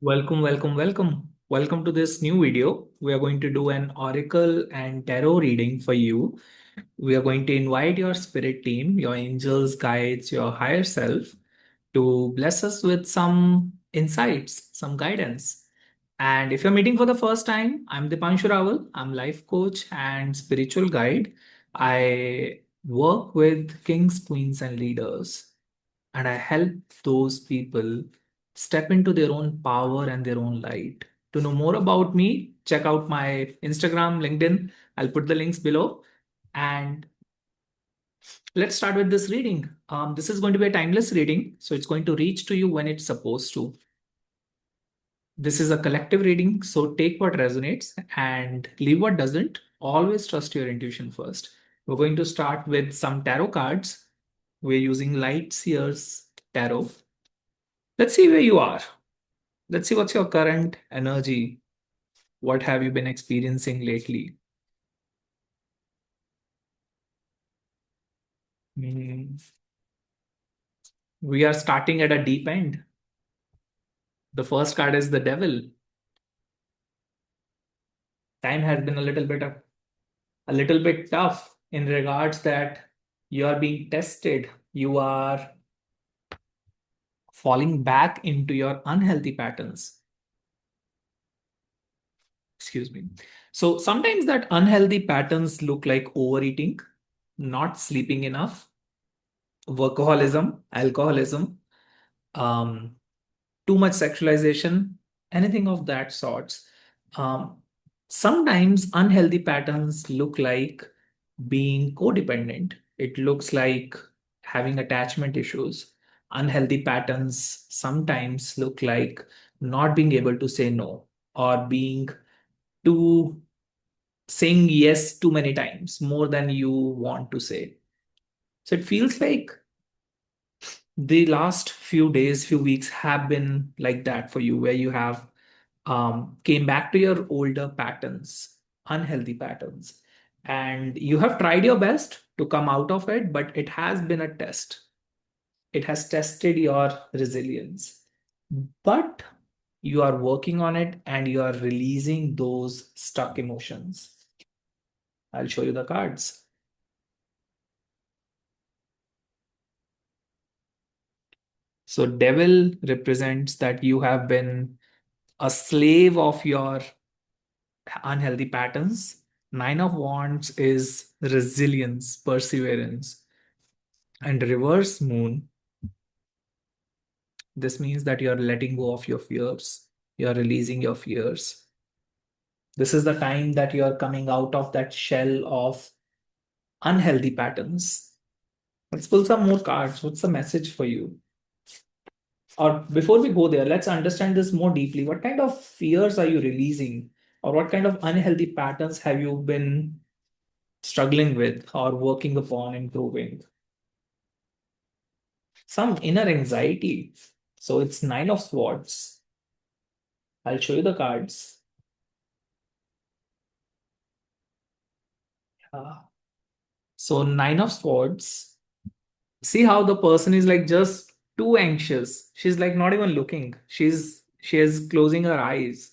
Welcome, welcome, welcome. Welcome to this new video. We are going to do an oracle and tarot reading for you. We are going to invite your spirit team, your angels, guides, your higher self to bless us with some insights, some guidance. And if you're meeting for the first time, I'm Dipanshu Rawal. I'm life coach and spiritual guide. I work with kings, queens, and leaders, and I help those people step into their own power and their own light. To know more about me, check out my Instagram, LinkedIn. I'll put the links below. And let's start with this reading. This is going to be a timeless reading, so it's going to reach to you when it's supposed to. This is a collective reading, so take what resonates and leave what doesn't. Always trust your intuition first. We're going to start with some tarot cards. We're using Light Seers Tarot. Let's see where you are. Let's see what's your current energy. What have you been experiencing lately? Hmm. We are starting at a deep end. The first card is the devil. Time has been a little bit tough in regards that you are being tested. You are falling back into your unhealthy patterns. Excuse me. So sometimes that unhealthy patterns look like overeating, not sleeping enough, workaholism, alcoholism, um, too much sexualization, anything of that sorts. Um, Sometimes unhealthy patterns look like being codependent. It looks like having attachment issues. Unhealthy patterns sometimes look like not being able to say no or being too saying yes too many times, more than you want to say. So it feels like the last few days, few weeks have been like that for you, where you have came back to your older patterns, unhealthy patterns, and you have tried your best to come out of it, but it has been a test. It has tested your resilience, but you are working on it and you are releasing those stuck emotions. I'll show you the cards. So, devil represents that you have been a slave of your unhealthy patterns. Nine of Wands is resilience, perseverance, and reverse moon. This means that you're letting go of your fears, you're releasing your fears. This is the time that you're coming out of that shell of unhealthy patterns. Let's pull some more cards. What's the message for you? Or before we go there, let's understand this more deeply. What kind of fears are you releasing? Or what kind of unhealthy patterns have you been struggling with or working upon improving? Some inner anxiety. So it's Nine of Swords. I'll show you the cards. Uh, so Nine of Swords. See how the person is like just too anxious. She's like not even looking. She is closing her eyes,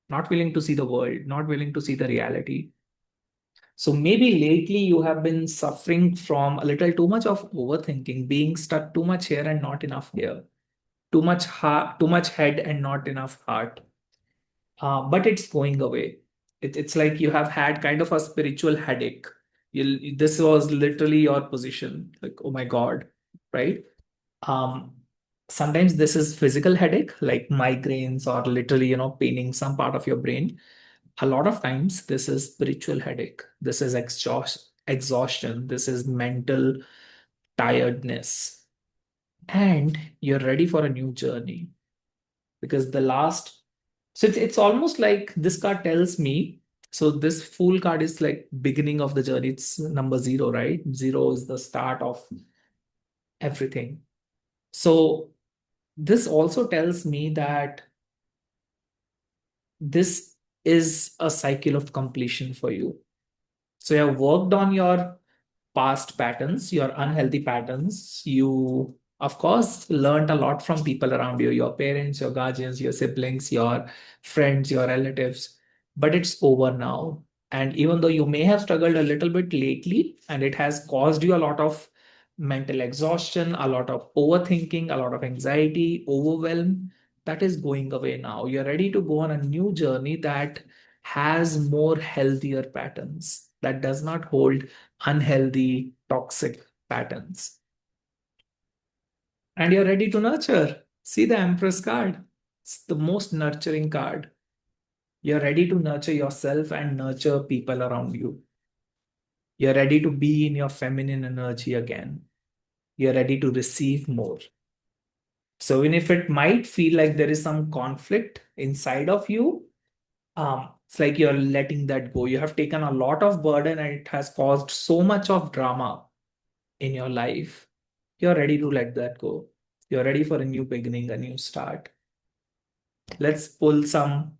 not willing to see the world, not willing to see the reality. So maybe lately you have been suffering from a little too much of overthinking, being stuck too much here and not enough here, too much heart, too much head and not enough heart. But it's going away. It's like you have had kind of a spiritual headache. This was literally your position. Like, oh my God, right? Um, Sometimes this is physical headache, like migraines or literally, paining some part of your brain. A lot of times, this is spiritual headache. This is exhaustion. This is mental tiredness. And you're ready for a new journey because the last so it's almost like this card tells me, so this fool card is like beginning of the journey. It's number zero, right? Zero is the start of everything. So this also tells me that this is a cycle of completion for you. So you have worked on your past patterns, your unhealthy patterns. You Of course, learned a lot from people around you, your parents, your guardians, your siblings, your friends, your relatives. But it's over now. And even though you may have struggled a little bit lately, and it has caused you a lot of mental exhaustion, a lot of overthinking, a lot of anxiety, overwhelm, that is going away now. You're ready to go on a new journey that has more healthier patterns, that does not hold unhealthy, toxic patterns. And you're ready to nurture. See the Empress card. It's the most nurturing card. You're ready to nurture yourself and nurture people around you. You're ready to be in your feminine energy again. You're ready to receive more. So, even if it might feel like there is some conflict inside of you, it's like you're letting that go. You have taken a lot of burden and it has caused so much of drama in your life. You're ready to let that go. You're ready for a new beginning, a new start. Let's pull some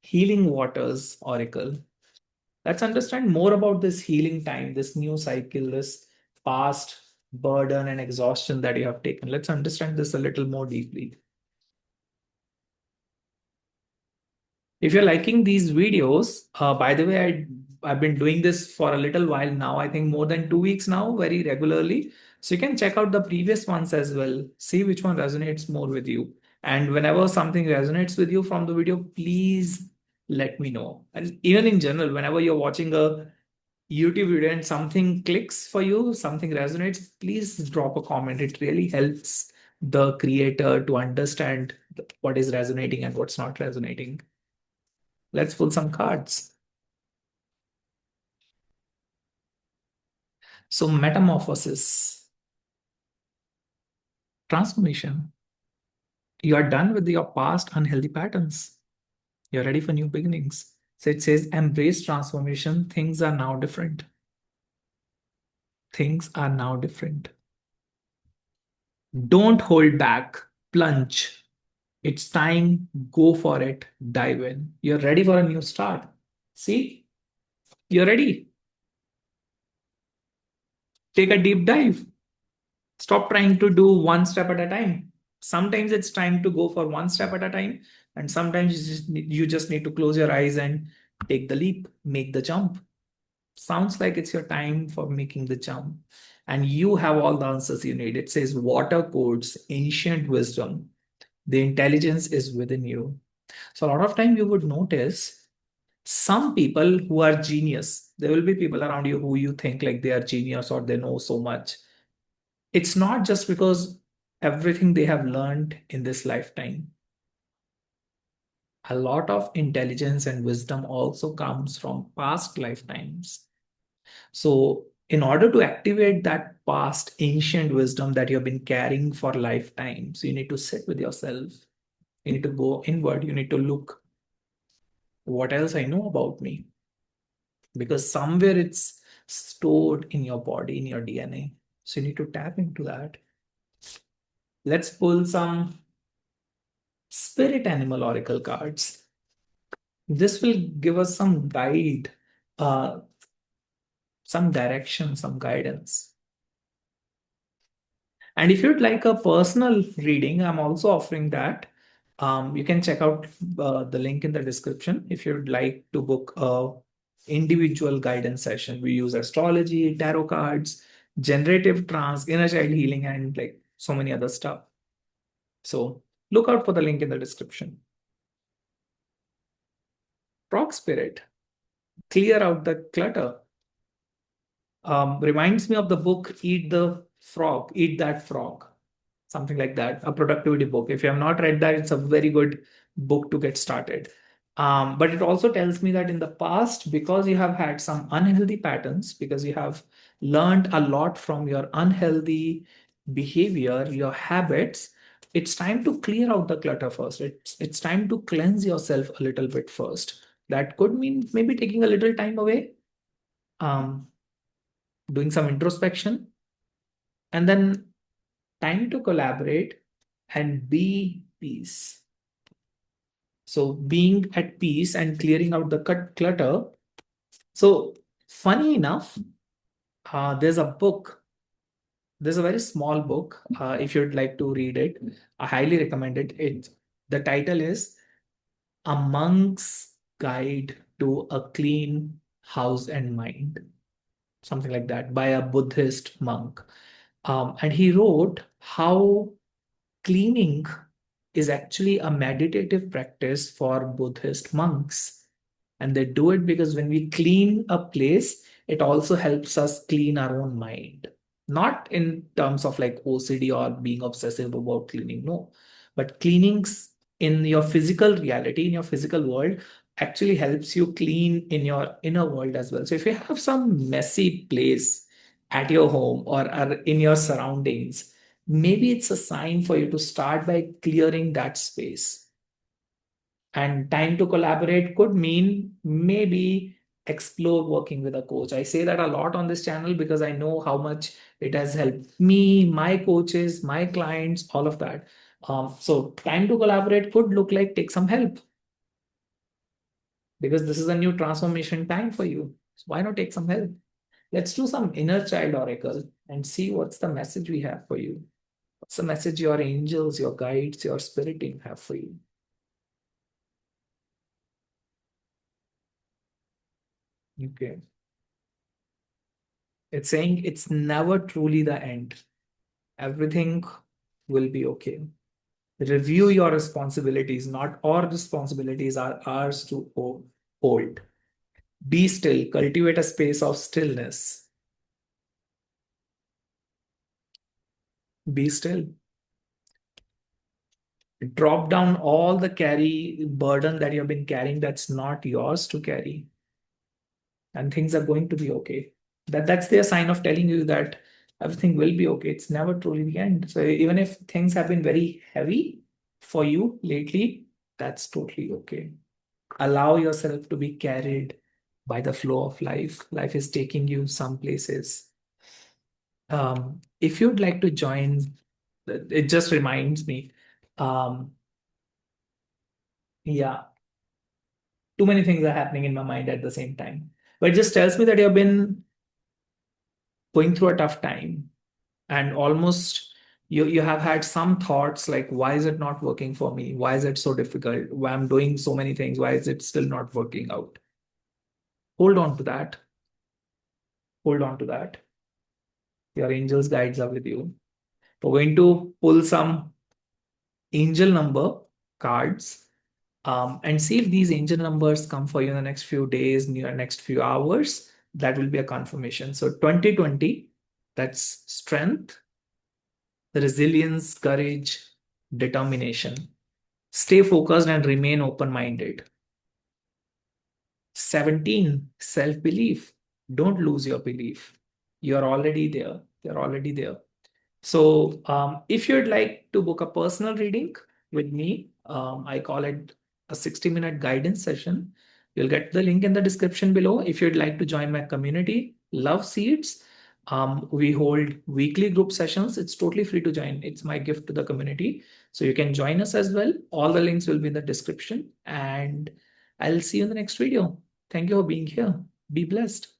healing waters oracle. Let's understand more about this healing time, this new cycle, this past burden and exhaustion that you have taken. Let's understand this a little more deeply. If you're liking these videos, by the way, I've been doing this for a little while now, I think more than 2 weeks now, very regularly. So you can check out the previous ones as well, see which one resonates more with you. And whenever something resonates with you from the video, please let me know. And even in general, whenever you're watching a YouTube video and something clicks for you, something resonates, please drop a comment. It really helps the creator to understand what is resonating and what's not resonating. Let's pull some cards. So, metamorphosis, transformation. You are done with your past unhealthy patterns. You're ready for new beginnings. So, it says, embrace transformation. Things are now different. Things are now different. Don't hold back. Plunge. It's time. Go for it. Dive in. You're ready for a new start. See, you're ready. Take a deep dive. Stop trying to do one step at a time. Sometimes it's time to go for one step at a time, and sometimes you just need to close your eyes and take the leap, make the jump. Sounds like it's your time for making the jump, and you have all the answers you need. It says water codes, ancient wisdom. The intelligence is within you. So a lot of time you would notice some people who are genius. There will be people around you who you think like they are genius or they know so much. It's not just because everything they have learned in this lifetime. A lot of intelligence and wisdom also comes from past lifetimes. So, in order to activate that past ancient wisdom that you have been carrying for lifetimes, you need to sit with yourself. You need to go inward. You need to look what else I know about me. Because somewhere it's stored in your body, in your DNA. So, you need to tap into that. Let's pull some spirit animal oracle cards. This will give us some guide, uh, some direction, some guidance. And if you'd like a personal reading, I'm also offering that. You can check out the link in the description if you'd like to book a individual guidance session. We use astrology, tarot cards, generative trance, inner child healing, and like so many other stuff. So look out for the link in the description. Frog spirit, clear out the clutter. Reminds me of the book Eat the Frog, Eat That Frog, something like that, a productivity book. If you have not read that, it's a very good book to get started. But it also tells me that in the past, because you have had some unhealthy patterns, because you have learned a lot from your unhealthy behavior, your habits, it's time to clear out the clutter first. It's time to cleanse yourself a little bit first. That could mean maybe taking a little time away, um, doing some introspection, and then time to collaborate and be peace. So being at peace and clearing out the clutter. So funny enough, there's a book. There's a very small book. If you'd like to read it, I highly recommend it. The title is A Monk's Guide to a Clean House and Mind, something like that, by a Buddhist monk. And he wrote how cleaning is actually a meditative practice for Buddhist monks. And they do it because when we clean a place, it also helps us clean our own mind. Not in terms of like OCD or being obsessive about cleaning, no. But cleanings in your physical reality, in your physical world, actually helps you clean in your inner world as well. So if you have some messy place at your home or are in your surroundings, maybe it's a sign for you to start by clearing that space. And time to collaborate could mean maybe explore working with a coach. I say that a lot on this channel because I know how much it has helped me, my coaches, my clients, all of that. So time to collaborate could look like take some help because this is a new transformation time for you. So why not take some help? Let's do some inner child oracle and see what's the message we have for you. What's the message your angels, your guides, your spirit team have for you? Okay. It's saying it's never truly the end. Everything will be okay. Review your responsibilities. Not all responsibilities are ours to hold. Be still. Cultivate a space of stillness. Be still. Drop down all the carry burden that you've been carrying that's not yours to carry, and things are going to be okay. That's their sign of telling you that everything will be okay. It's never truly the end. So even if things have been very heavy for you lately, that's totally okay. Allow yourself to be carried by the flow of life. Life is taking you some places. If you'd like to join, it just reminds me. Um, yeah, too many things are happening in my mind at the same time. But it just tells me that you've been going through a tough time and almost you have had some thoughts like, why is it not working for me? Why is it so difficult? Why I'm doing so many things? Why is it still not working out? Hold on to that. Hold on to that. Your angels guides are with you. We're going to pull some angel number cards, and see if these angel numbers come for you in the next few days, in the next few hours. That will be a confirmation. So 2020, that's strength, resilience, courage, determination. Stay focused and remain open minded. 17, self belief. Don't lose your belief. You're already there. You're already there. So, if you'd like to book a personal reading with me, I call it a 60-minute guidance session. You'll get the link in the description below. If you'd like to join my community, Love Seeds, we hold weekly group sessions. It's totally free to join. It's my gift to the community. So you can join us as well. All the links will be in the description. And I'll see you in the next video. Thank you for being here. Be blessed.